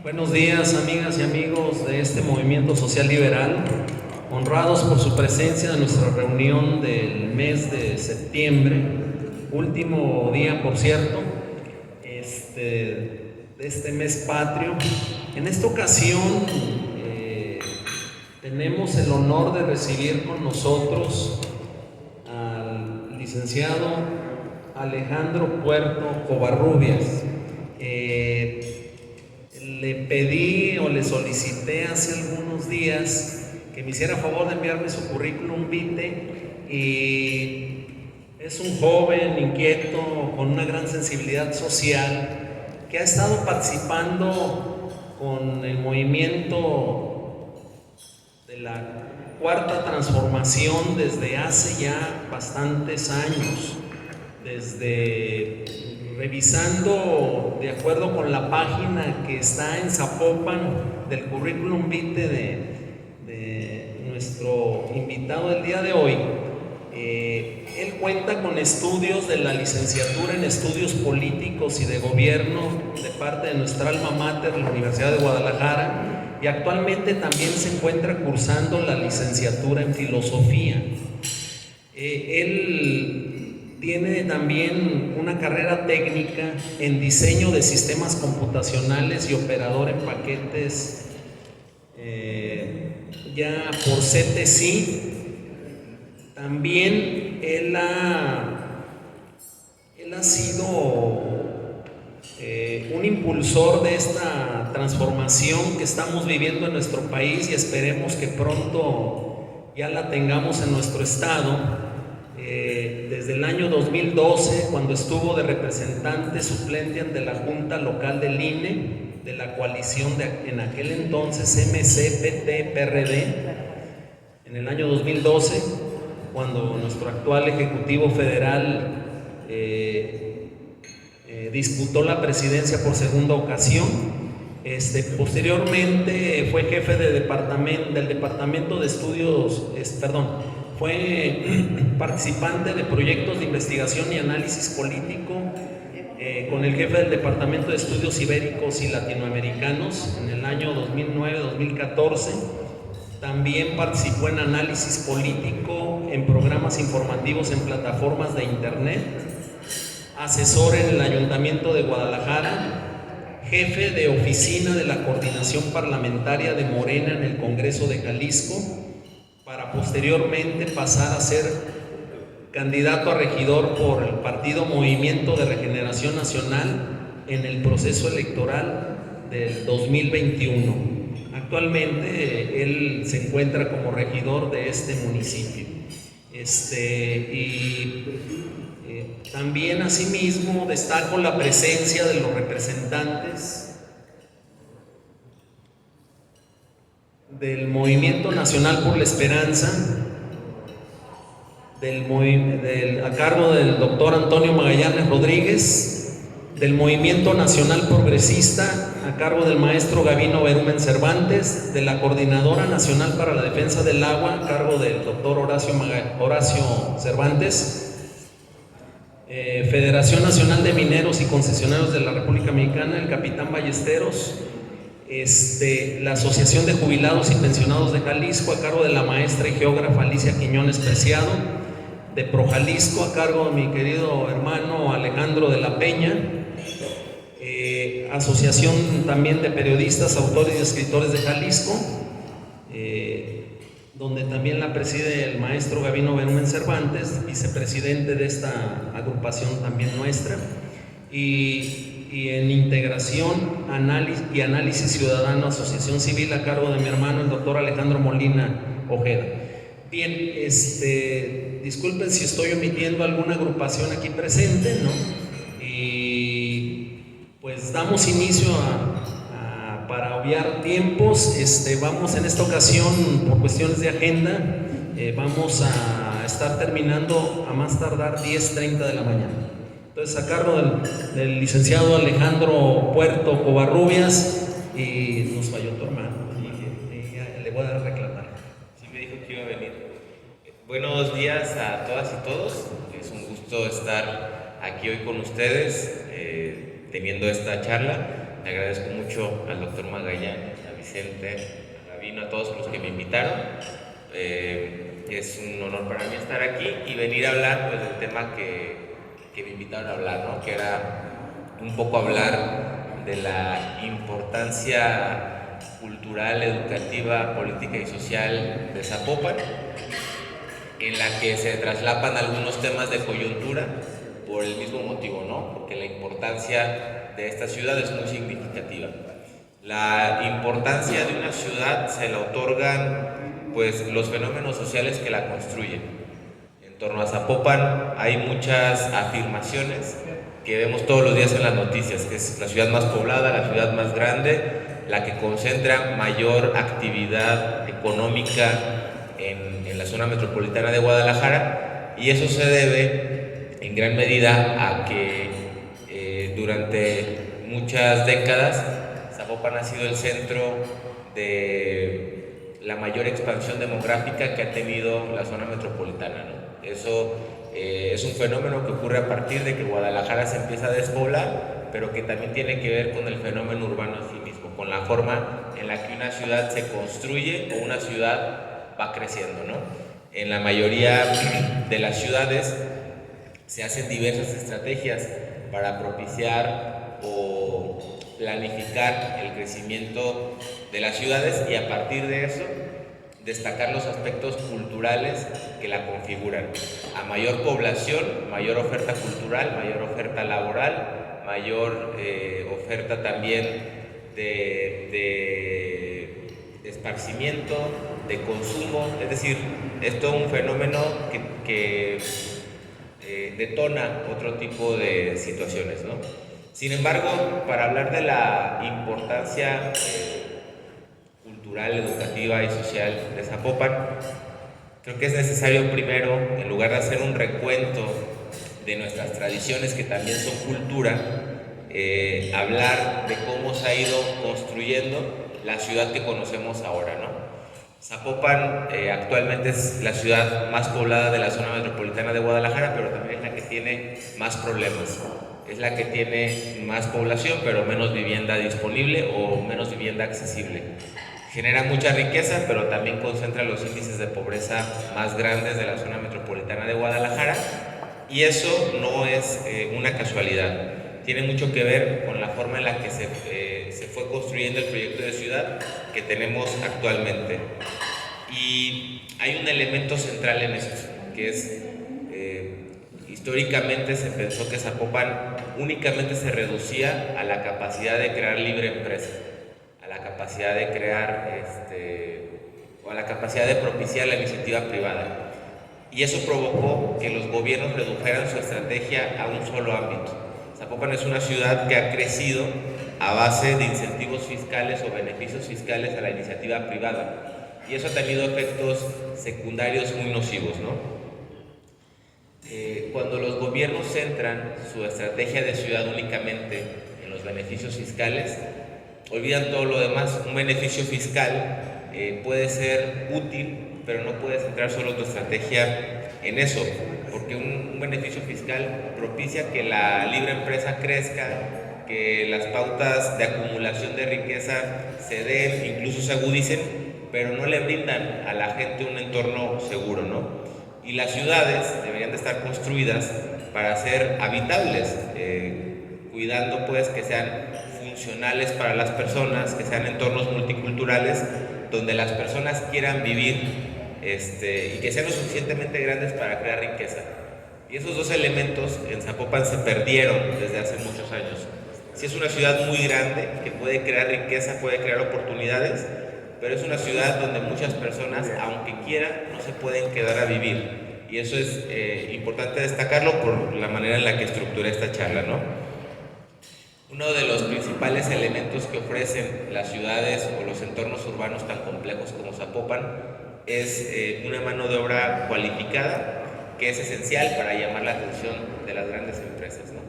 Buenos días, amigas y amigos de este movimiento social liberal, honrados por su presencia en nuestra reunión del mes de septiembre, último día, por cierto, de este mes patrio. En esta ocasión tenemos el honor de recibir con nosotros al licenciado Alejandro Puerto Covarrubias. Le pedí o le solicité hace algunos días que me hiciera favor de enviarme su currículum vitae, y es un joven inquieto con una gran sensibilidad social que ha estado participando con el movimiento de la Cuarta Transformación desde hace ya bastantes años, desde revisando de acuerdo con la página que está en Zapopan del currículum vitae de nuestro invitado del día de hoy. Él cuenta con estudios de la licenciatura en estudios políticos y de gobierno de parte de nuestra alma mater, la Universidad de Guadalajara, y actualmente también se encuentra cursando la licenciatura en filosofía. Él tiene también una carrera técnica en diseño de sistemas computacionales y operador en paquetes ya por CTC. También él ha sido un impulsor de esta transformación que estamos viviendo en nuestro país, y esperemos que pronto ya la tengamos en nuestro estado. Desde el año 2012, cuando estuvo de representante suplente ante la Junta Local del INE, de la coalición en aquel entonces MC, PT, PRD, en el año 2012, cuando nuestro actual Ejecutivo Federal disputó la presidencia por segunda ocasión. Posteriormente fue jefe del Departamento de Estudios, fue participante de proyectos de investigación y análisis político con el jefe del Departamento de Estudios Ibéricos y Latinoamericanos en el año 2009-2014. También participó en análisis político en programas informativos en plataformas de internet, asesor en el Ayuntamiento de Guadalajara, jefe de oficina de la Coordinación Parlamentaria de Morena en el Congreso de Jalisco, para posteriormente pasar a ser candidato a regidor por el partido Movimiento de Regeneración Nacional en el proceso electoral del 2021. Actualmente él se encuentra como regidor de este municipio. También asimismo destaco la presencia de los representantes del Movimiento Nacional por la Esperanza, a cargo del doctor Antonio Magallanes Rodríguez, del Movimiento Nacional Progresista a cargo del maestro Gabino Berumen Cervantes, de la Coordinadora Nacional para la Defensa del Agua a cargo del doctor Horacio Cervantes, Federación Nacional de Mineros y Concesionarios de la República Mexicana, el capitán Ballesteros, la Asociación de Jubilados y Pensionados de Jalisco a cargo de la maestra y geógrafa Alicia Quiñones Preciado, de ProJalisco a cargo de mi querido hermano Alejandro de la Peña, Asociación también de Periodistas, Autores y Escritores de Jalisco, donde también la preside el maestro Gabino Berumen Cervantes, vicepresidente de esta agrupación también nuestra, y en Integración y Análisis Ciudadano, Asociación Civil a cargo de mi hermano el doctor Alejandro Molina Ojeda. Bien, disculpen si estoy omitiendo alguna agrupación aquí presente, ¿no? Y pues damos inicio para obviar tiempos. Vamos en esta ocasión, por cuestiones de agenda, vamos a estar terminando a más tardar 10:30 de la mañana. Entonces, a cargo del licenciado Alejandro Puerto Covarrubias, y nos falló tu hermano, y le voy a reclamar. Sí, me dijo que iba a venir. Buenos días a todas y todos. Es un gusto estar aquí hoy con ustedes, teniendo esta charla. Le agradezco mucho al doctor Magallán, a Vicente, a Gabino, a todos los que me invitaron. Es un honor para mí estar aquí y venir a hablar pues, del tema que me invitaron a hablar, ¿no? Que era un poco hablar de la importancia cultural, educativa, política y social de Zapopan, en la que se traslapan algunos temas de coyuntura por el mismo motivo, ¿no? Porque la importancia de esta ciudad es muy significativa. La importancia de una ciudad se la otorgan pues los fenómenos sociales que la construyen. En torno a Zapopan hay muchas afirmaciones que vemos todos los días en las noticias, que es la ciudad más poblada, la ciudad más grande, la que concentra mayor actividad económica en la zona metropolitana de Guadalajara, y eso se debe en gran medida a que durante muchas décadas Zapopan ha sido el centro de la mayor expansión demográfica que ha tenido la zona metropolitana, ¿no? Eso es un fenómeno que ocurre a partir de que Guadalajara se empieza a despoblar, pero que también tiene que ver con el fenómeno urbano en sí mismo, con la forma en la que una ciudad se construye o una ciudad va creciendo, ¿no? En la mayoría de las ciudades se hacen diversas estrategias para propiciar o planificar el crecimiento de las ciudades y a partir de eso destacar los aspectos culturales que la configuran. A mayor población, mayor oferta cultural, mayor oferta laboral, mayor oferta también de esparcimiento, de consumo, es decir, es todo un fenómeno que detona otro tipo de situaciones, ¿no? Sin embargo, para hablar de la importancia cultural, educativa y social de Zapopan, creo que es necesario primero, en lugar de hacer un recuento de nuestras tradiciones que también son cultura, hablar de cómo se ha ido construyendo la ciudad que conocemos ahora, ¿no? Zapopan actualmente es la ciudad más poblada de la zona metropolitana de Guadalajara, pero también es la que tiene más problemas. Es la que tiene más población, pero menos vivienda disponible o menos vivienda accesible. Genera mucha riqueza, pero también concentra los índices de pobreza más grandes de la zona metropolitana de Guadalajara, y eso no es una casualidad. Tiene mucho que ver con la forma en la que se fue construyendo el proyecto de ciudad que tenemos actualmente. Y hay un elemento central en esto, que es históricamente se pensó que Zapopan únicamente se reducía a la capacidad de crear libre empresa, a la capacidad de crear o a la capacidad de propiciar la iniciativa privada. Y eso provocó que los gobiernos redujeran su estrategia a un solo ámbito. Zapopan es una ciudad que ha crecido a base de incentivos fiscales o beneficios fiscales a la iniciativa privada, y eso ha tenido efectos secundarios muy nocivos, ¿no? Cuando los gobiernos centran su estrategia de ciudad únicamente en los beneficios fiscales, olvidan todo lo demás. Un beneficio fiscal puede ser útil, pero no puede centrar solo tu estrategia en eso, porque un beneficio fiscal propicia que la libre empresa crezca, que las pautas de acumulación de riqueza se den, incluso se agudicen, pero no le brindan a la gente un entorno seguro, ¿no? Y las ciudades deberían de estar construidas para ser habitables, cuidando pues que sean funcionales para las personas, que sean entornos multiculturales donde las personas quieran vivir, y que sean lo suficientemente grandes para crear riqueza. Y esos dos elementos en Zapopan se perdieron desde hace muchos años. Sí, es una ciudad muy grande que puede crear riqueza, puede crear oportunidades, pero es una ciudad donde muchas personas, aunque quieran, no se pueden quedar a vivir. Y eso es importante destacarlo por la manera en la que estructuré esta charla, ¿no? Uno de los principales elementos que ofrecen las ciudades o los entornos urbanos tan complejos como Zapopan es una mano de obra cualificada, que es esencial para llamar la atención de las grandes empresas, ¿no?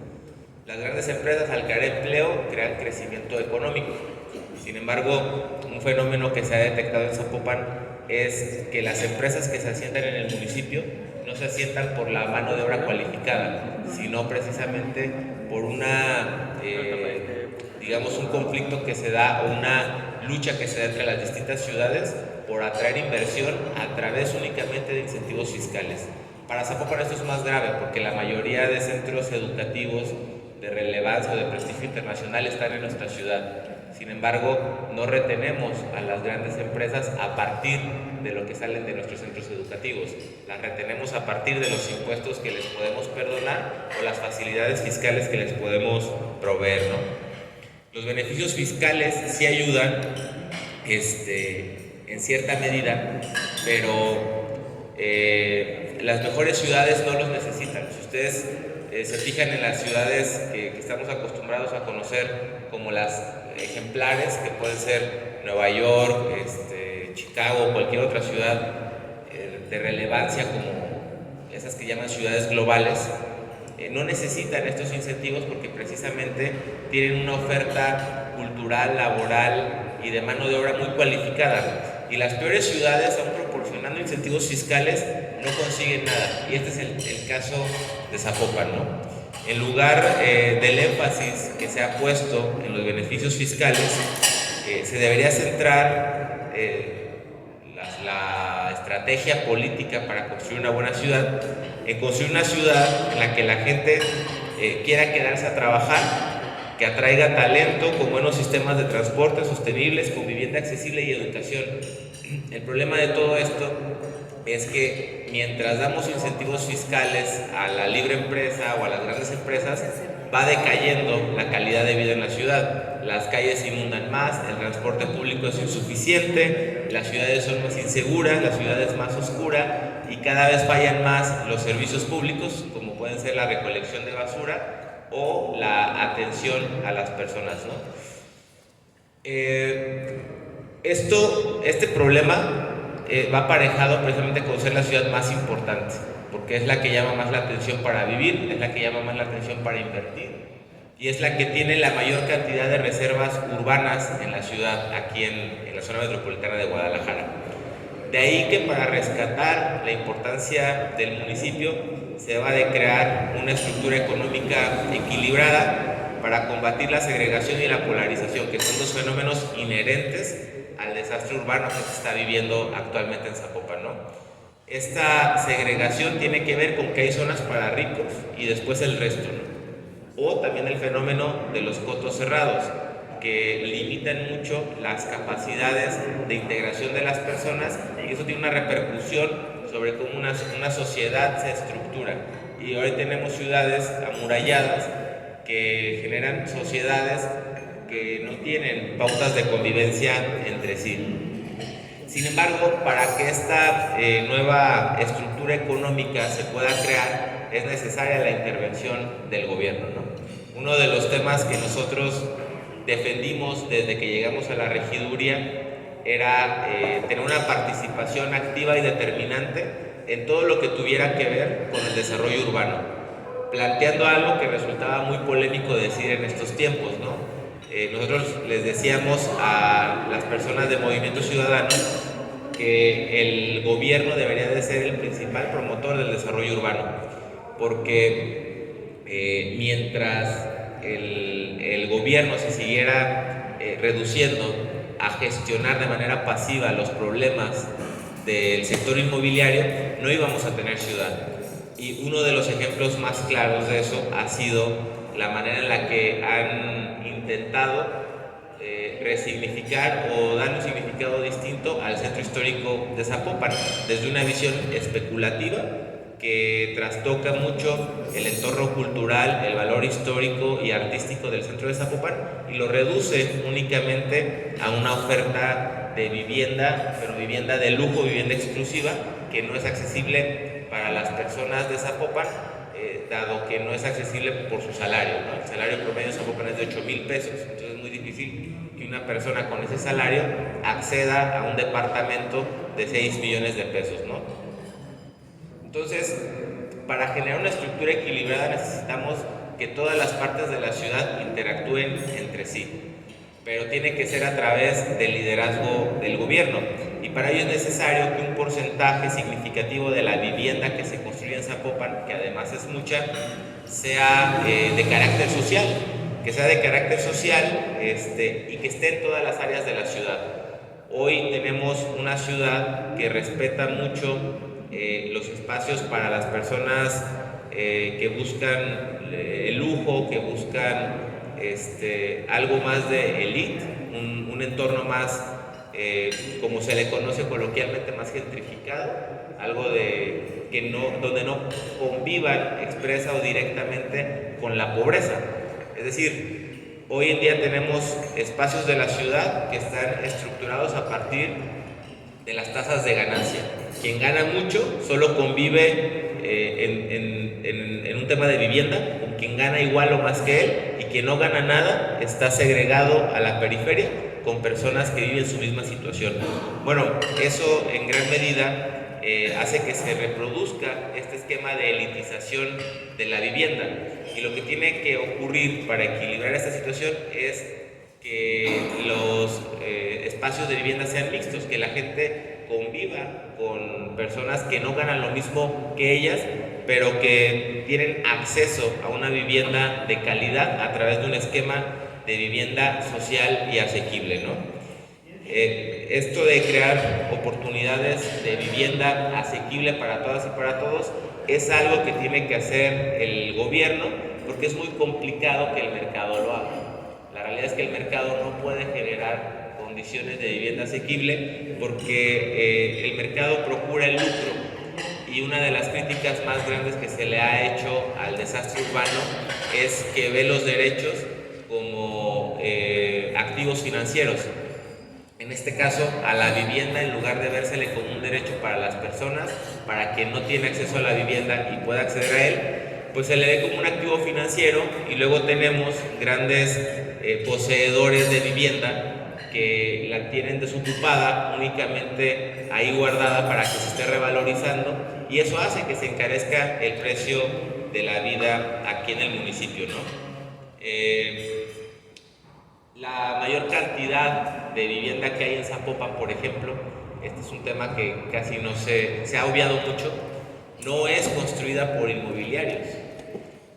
Las grandes empresas, al crear empleo, crean crecimiento económico. Sin embargo, un fenómeno que se ha detectado en Zapopan es que las empresas que se asientan en el municipio no se asientan por la mano de obra cualificada, sino precisamente por digamos, un conflicto que se da, o una lucha que se da entre las distintas ciudades por atraer inversión a través únicamente de incentivos fiscales. Para Zapopan esto es más grave porque la mayoría de centros educativos de relevancia o de prestigio internacional están en nuestra ciudad. Sin embargo, no retenemos a las grandes empresas a partir de lo que salen de nuestros centros educativos. Las retenemos a partir de los impuestos que les podemos perdonar o las facilidades fiscales que les podemos proveer, ¿no? Los beneficios fiscales sí ayudan en cierta medida, pero las mejores ciudades no los necesitan. Si ustedes se fijan en las ciudades que estamos acostumbrados a conocer como las ejemplares, que pueden ser Nueva York, Chicago o cualquier otra ciudad de relevancia como esas que llaman ciudades globales, no necesitan estos incentivos porque precisamente tienen una oferta cultural, laboral y de mano de obra muy cualificada. Y las peores ciudades, aún proporcionando incentivos fiscales, no consiguen nada. Y este es el caso de Zapopan, ¿no? En lugar del énfasis que se ha puesto en los beneficios fiscales, se debería centrar la estrategia política para construir una buena ciudad, en construir una ciudad en la que la gente quiera quedarse a trabajar, que atraiga talento con buenos sistemas de transporte sostenibles, con vivienda accesible y educación. El problema de todo esto es que mientras damos incentivos fiscales a la libre empresa o a las grandes empresas, va decayendo la calidad de vida en la ciudad. Las calles se inundan más, el transporte público es insuficiente, las ciudades son más inseguras, la ciudad es más oscura y cada vez fallan más los servicios públicos, como pueden ser la recolección de basura o la atención a las personas, ¿no? Este problema va aparejado precisamente con ser la ciudad más importante, porque es la que llama más la atención para vivir, es la que llama más la atención para invertir y es la que tiene la mayor cantidad de reservas urbanas en la ciudad, aquí en la zona metropolitana de Guadalajara. De ahí que para rescatar la importancia del municipio se deba de crear una estructura económica equilibrada para combatir la segregación y la polarización, que son dos fenómenos inherentes al desastre urbano que se está viviendo actualmente en Zapopan, ¿no? Esta segregación tiene que ver con que hay zonas para ricos y después el resto, ¿no? O también el fenómeno de los cotos cerrados, que limitan mucho las capacidades de integración de las personas y eso tiene una repercusión sobre cómo una sociedad se estructura. Y hoy tenemos ciudades amuralladas que generan sociedades que no tienen pautas de convivencia entre sí. Sin embargo, para que esta nueva estructura económica se pueda crear, es necesaria la intervención del gobierno, ¿no? Uno de los temas que nosotros defendimos desde que llegamos a la regiduría era tener una participación activa y determinante en todo lo que tuviera que ver con el desarrollo urbano, planteando algo que resultaba muy polémico decir en estos tiempos, ¿no? Nosotros les decíamos a las personas de Movimiento Ciudadano que el gobierno debería de ser el principal promotor del desarrollo urbano, porque mientras el gobierno se siguiera reduciendo a gestionar de manera pasiva los problemas del sector inmobiliario, no íbamos a tener ciudad. Y uno de los ejemplos más claros de eso ha sido la manera en la que han intentado resignificar o dar un significado distinto al centro histórico de Zapopan, desde una visión especulativa que trastoca mucho el entorno cultural, el valor histórico y artístico del centro de Zapopan y lo reduce únicamente a una oferta de vivienda, pero vivienda de lujo, vivienda exclusiva, que no es accesible para las personas de Zapopan, dado que no es accesible por su salario, ¿no? El salario promedio de Zapopan es de 8,000 pesos, entonces es muy difícil que una persona con ese salario acceda a un departamento de 6 millones de pesos, ¿no? Entonces, para generar una estructura equilibrada necesitamos que todas las partes de la ciudad interactúen entre sí, pero tiene que ser a través del liderazgo del gobierno, y para ello es necesario que un porcentaje significativo de la vivienda que se construye en Zapopan, que además es mucha, sea de carácter social, y que esté en todas las áreas de la ciudad. Hoy tenemos una ciudad que respeta mucho los espacios para las personas que buscan el lujo, que buscan algo más de elite, un entorno más, como se le conoce coloquialmente, más gentrificado, algo donde no convivan expresa o directamente con la pobreza. Es decir, hoy en día tenemos espacios de la ciudad que están estructurados a partir de las tasas de ganancia. Quien gana mucho solo convive en un tema de vivienda con quien gana igual o más que él, y quien no gana nada está segregado a la periferia con personas que viven su misma situación. Bueno, eso en gran medida hace que se reproduzca este esquema de elitización de la vivienda, y lo que tiene que ocurrir para equilibrar esta situación es que los espacios de vivienda sean mixtos, que la gente conviva con personas que no ganan lo mismo que ellas, pero que tienen acceso a una vivienda de calidad a través de un esquema de vivienda social y asequible, ¿no? Esto de crear oportunidades de vivienda asequible para todas y para todos es algo que tiene que hacer el gobierno, porque es muy complicado que el mercado lo haga. La realidad es que el mercado no puede generar condiciones de vivienda asequible porque el mercado procura el lucro, y una de las críticas más grandes que se le ha hecho al desastre urbano es que ve los derechos como activos financieros. En este caso, a la vivienda, en lugar de vérsele como un derecho para las personas, para quien no tiene acceso a la vivienda y pueda acceder a él, pues se le ve como un activo financiero, y luego tenemos grandes poseedores de vivienda que la tienen desocupada, únicamente ahí guardada para que se esté revalorizando, y eso hace que se encarezca el precio de la vida aquí en el municipio, ¿no? La mayor cantidad de vivienda que hay en Zapopan, por ejemplo, este es un tema que casi no se ha obviado mucho, no es construida por inmobiliarios,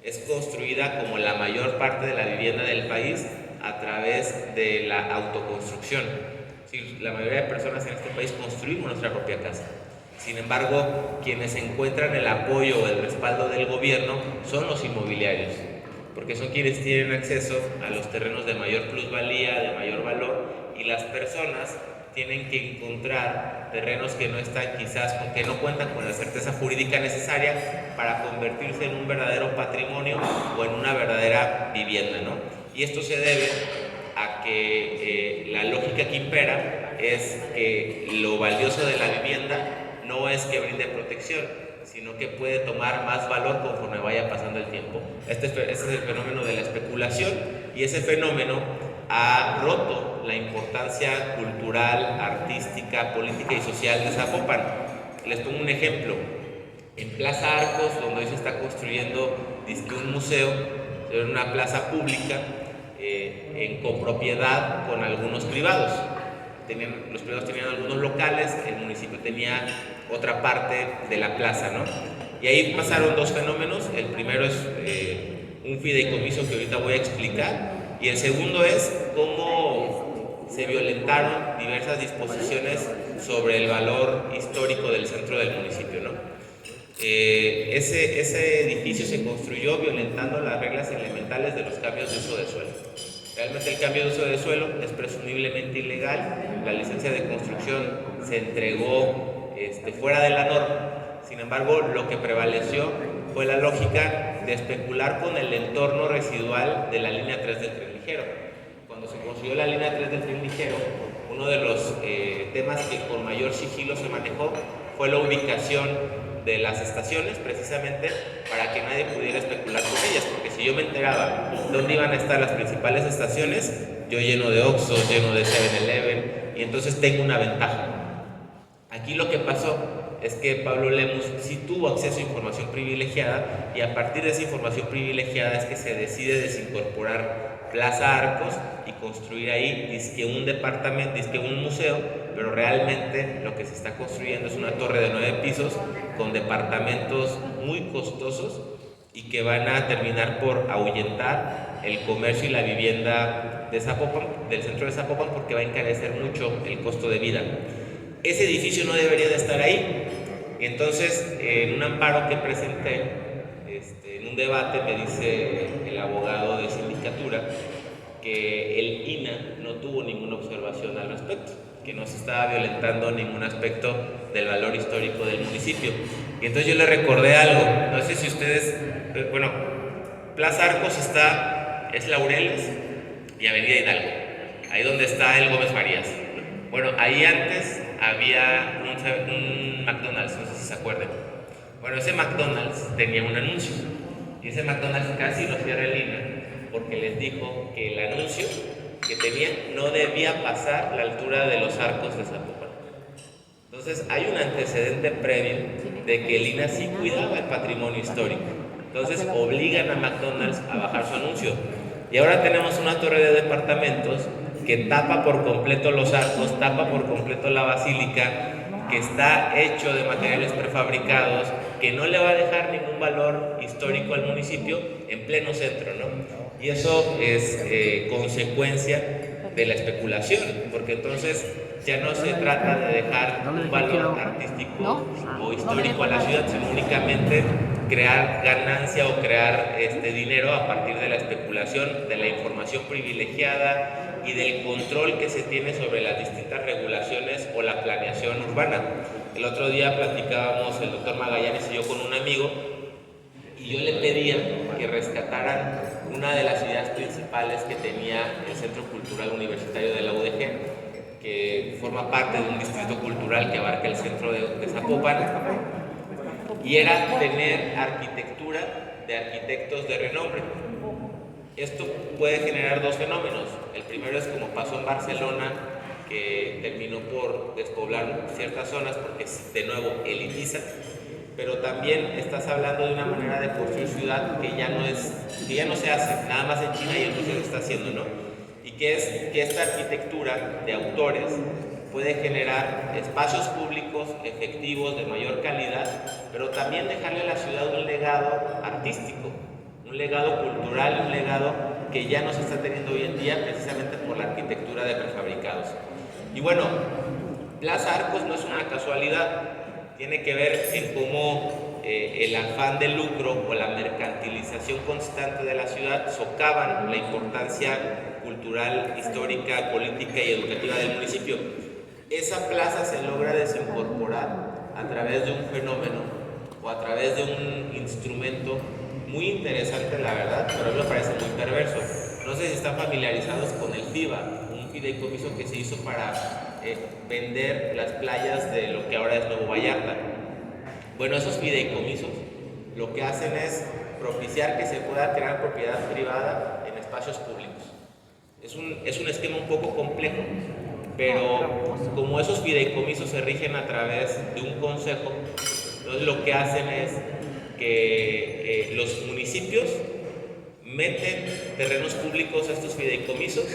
es construida, como la mayor parte de la vivienda del país, a través de la autoconstrucción. Es decir, la mayoría de personas en este país construimos nuestra propia casa. Sin embargo, quienes encuentran el apoyo o el respaldo del gobierno son los inmobiliarios, porque son quienes tienen acceso a los terrenos de mayor plusvalía, de mayor valor, y las personas tienen que encontrar terrenos que no están que no cuentan con la certeza jurídica necesaria para convertirse en un verdadero patrimonio o en una verdadera vivienda, ¿no? Y esto se debe a que la lógica que impera es que lo valioso de la vivienda no es que brinde protección, sino que puede tomar más valor conforme vaya pasando el tiempo. Este es el fenómeno de la especulación, y ese fenómeno ha roto la importancia cultural, artística, política y social de Zapopan. Les pongo un ejemplo. En Plaza Arcos, donde hoy se está construyendo un museo, era una plaza pública en copropiedad con algunos privados. Los privados tenían algunos locales, el municipio tenía otra parte de la plaza, ¿no? Y ahí pasaron dos fenómenos. El primero es un fideicomiso que ahorita voy a explicar, y el segundo es cómo se violentaron diversas disposiciones sobre el valor histórico del centro del municipio, ¿no? Ese edificio se construyó violentando las reglas elementales de los cambios de uso de suelo. Realmente el cambio de uso de suelo es presumiblemente ilegal, la licencia de construcción se entregó fuera de la norma. Sin embargo, lo que prevaleció fue la lógica de especular con el entorno residual de la línea 3 del tren ligero. Cuando se construyó la línea 3 del tren ligero, uno de los temas que con mayor sigilo se manejó fue la ubicación de las estaciones, precisamente para que nadie pudiera especular con ellas, porque si yo me enteraba dónde iban a estar las principales estaciones, yo lleno de Oxxos, lleno de 7-Eleven, y entonces tengo una ventaja. Aquí lo que pasó es que Pablo Lemus sí tuvo acceso a información privilegiada, y a partir de esa información privilegiada es que se decide desincorporar Plaza Arcos y construir ahí dizque un departamento, dizque un museo, pero realmente lo que se está construyendo es una torre de 9 pisos con departamentos muy costosos y que van a terminar por ahuyentar el comercio y la vivienda de Zapopan, del centro de Zapopan, porque va a encarecer mucho el costo de vida. Ese edificio no debería de estar ahí. Y entonces, en un amparo que presenté, en un debate, me dice el abogado de sindicatura que el INAH no tuvo ninguna observación al respecto, que no se estaba violentando ningún aspecto del valor histórico del municipio. Y entonces yo le recordé algo, no sé si ustedes, bueno, Plaza Arcos es Laureles y Avenida Hidalgo, ahí donde está el Gómez Farías. Bueno, ahí antes había un McDonald's, no sé si se acuerdan. Bueno, ese McDonald's tenía un anuncio, y ese McDonald's casi lo cierra el INAH porque les dijo que el anuncio que tenía no debía pasar la altura de los arcos de Zapopan. Entonces hay un antecedente previo de que el INAH sí cuidaba el patrimonio histórico. Entonces obligan a McDonald's a bajar su anuncio. Y ahora tenemos una torre de departamentos que tapa por completo los arcos, tapa por completo la basílica, que está hecho de materiales prefabricados, que no le va a dejar ningún valor histórico al municipio en pleno centro, ¿no? Y eso es consecuencia de la especulación, porque entonces ya no se trata de dejar un valor artístico o histórico a la ciudad, sino únicamente crear ganancia o crear dinero a partir de la especulación, de la información privilegiada y del control que se tiene sobre las distintas regulaciones o la planeación urbana. El otro día platicábamos el doctor Magallanes y yo con un amigo, y yo le pedía que rescataran una de las ideas principales que tenía el Centro Cultural Universitario de la UDG, que forma parte de un distrito cultural que abarca el centro de Zapopan, y era tener arquitectura de arquitectos de renombre. Esto puede generar dos fenómenos. El primero es, como pasó en Barcelona, que terminó por despoblar ciertas zonas porque de nuevo elitiza, pero también estás hablando de una manera de construir ciudad que ya no se hace, nada más en China y en Rusia se está haciendo, ¿no? Y que es que esta arquitectura de autores puede generar espacios públicos efectivos de mayor calidad, pero también dejarle a la ciudad un legado artístico, un legado cultural, un legado que ya no se está teniendo hoy en día precisamente por la arquitectura de prefabricados. Y bueno, Plaza Arcos no es una casualidad, tiene que ver en cómo el afán de lucro o la mercantilización constante de la ciudad socavan la importancia cultural, histórica, política y educativa del municipio. Esa plaza se logra desincorporar a través de un fenómeno o a través de un instrumento muy interesante, la verdad, pero a mí me parece muy perverso. No sé si están familiarizados con el FIBA, un fideicomiso que se hizo para vender las playas de lo que ahora es Nuevo Vallarta. Bueno, esos fideicomisos lo que hacen es propiciar que se pueda crear propiedad privada en espacios públicos. Es un esquema un poco complejo, pero como esos fideicomisos se rigen a través de un consejo, Entonces lo que hacen es que los municipios meten terrenos públicos a estos fideicomisos,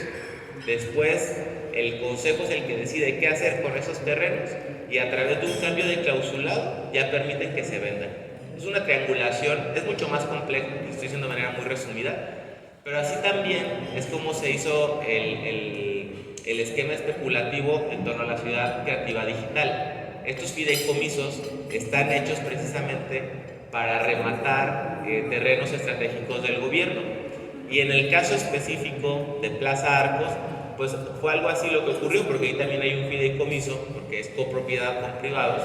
después el consejo es el que decide qué hacer con esos terrenos y a través de un cambio de clausulado ya permiten que se vendan. Es una triangulación, es mucho más complejo, lo estoy diciendo de manera muy resumida, pero así también es como se hizo el esquema especulativo en torno a la ciudad creativa digital. Estos fideicomisos están hechos precisamente para rematar terrenos estratégicos del gobierno. Y en el caso específico de Plaza Arcos, pues fue algo así lo que ocurrió, porque ahí también hay un fideicomiso, porque es copropiedad con privados.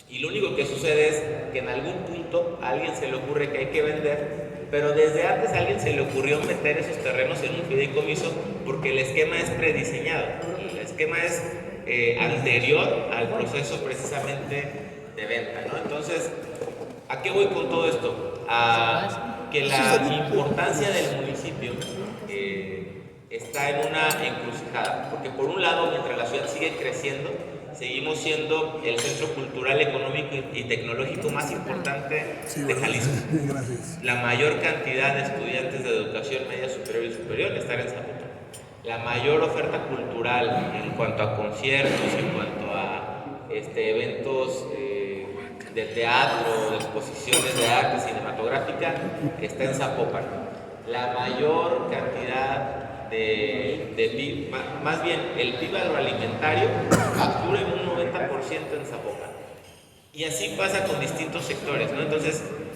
Y lo único que sucede es que en algún punto a alguien se le ocurre que hay que vender, pero desde antes a alguien se le ocurrió meter esos terrenos en un fideicomiso porque el esquema es prediseñado. El esquema es anterior al proceso precisamente de venta, ¿no? Entonces, ¿a qué voy con todo esto? A que la importancia del municipio está en una encrucijada, porque por un lado, mientras la ciudad sigue creciendo, seguimos siendo el centro cultural, económico y tecnológico más importante de Jalisco. La mayor cantidad de estudiantes de educación media superior y superior están en Zapopan. La mayor oferta cultural en cuanto a conciertos, en cuanto a eventos de teatro, de exposiciones de arte cinematográfica, está en Zapopan. La mayor cantidad de PIB, más bien el PIB agroalimentario factura en un 90% en Zapopan. Y así pasa con distintos sectores, ¿no? Entonces,